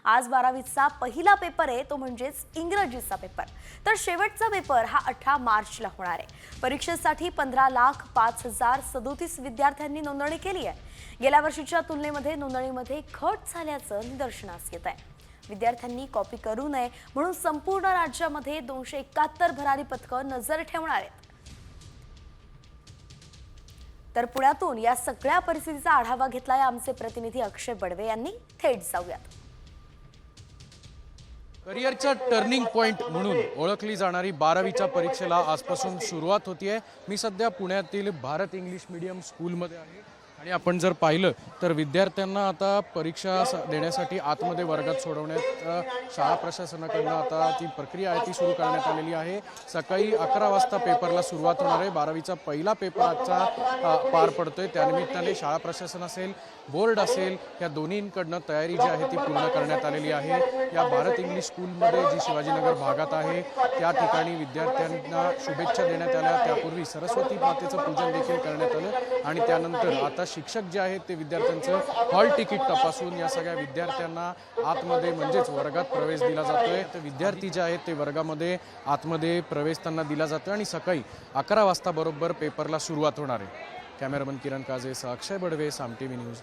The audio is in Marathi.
आज 12वीचा पहिला पेपर आहे, तो म्हणजेच इंग्रजीचा पेपर। तर शेवटचा पेपर हा 18 मार्चला होणार आहे। परीक्षेसाठी 15,05,037 विद्यार्थ्यांनी नोंदणी केली आहे। गेल्या वर्षीच्या तुलनेमध्ये नोंदणीमध्ये घट झाल्याचं निदर्शनास येत आहे। विद्यार्थ्यांनी कॉपी करू नये म्हणून संपूर्ण राज्यामध्ये 271 भरारी पथकं नजर ठेवणार आहेत। तर पुण्यातून या सगळ्या परिस्थितीचा आढावा घेतलाय आमचे प्रतिनिधी अक्षय बडवे यांनी। थेट जाऊयात। करिअरचा टर्निंग पॉइंट म्हणून ओळखली जाणारी 12वीच्या परीक्षेला आजपासून सुरुवात होतीये। मी सध्या पुण्यातील भारत इंग्लिश मीडियम स्कूलमध्ये आहे आणि आपण जर पाहिलं तर विद्यार्थ्यांना आता परीक्षा देण्यासाठी आतमध्ये वर्गात सोडवण्यात शाळा प्रशासनाकडून आता ती प्रक्रिया आहे ती सुरू करण्यात आलेली आहे। सकाळी 11 वाजता पेपरला सुरुवात होणार आहे। 12वीचा पहिला पेपर आजचा पार पडतोय। त्यानिमित्ताने शाळा प्रशासन असेल, बोर्ड असेल, या दोन्हींकडनं तयारी जी आहे ती पूर्ण करण्यात आलेली आहे। या भारत इंग्लिश स्कूलमध्ये जी शिवाजीनगर भागात आहे त्या ठिकाणी विद्यार्थ्यांना शुभेच्छा देण्यात आल्या। त्यापूर्वी सरस्वती मातेचं पूजन देखील करण्यात आलं आणि त्यानंतर आता शिक्षक जे आहेत ते विद्यार्थ्यांचं हॉल तिकीट तपासून या सगळ्या विद्यार्थ्यांना आतमध्ये म्हणजेच वर्गात प्रवेश दिला जातोय। तर विद्यार्थी जे आहेत ते वर्गामध्ये आतमध्ये प्रवेश त्यांना दिला जातोय आणि सकाळी 11 वाजता बरोबर पेपरला सुरुवात होणार आहे। कॅमेरामन किरण काजेसह अक्षय बडवे, साम टीव्ही न्यूज।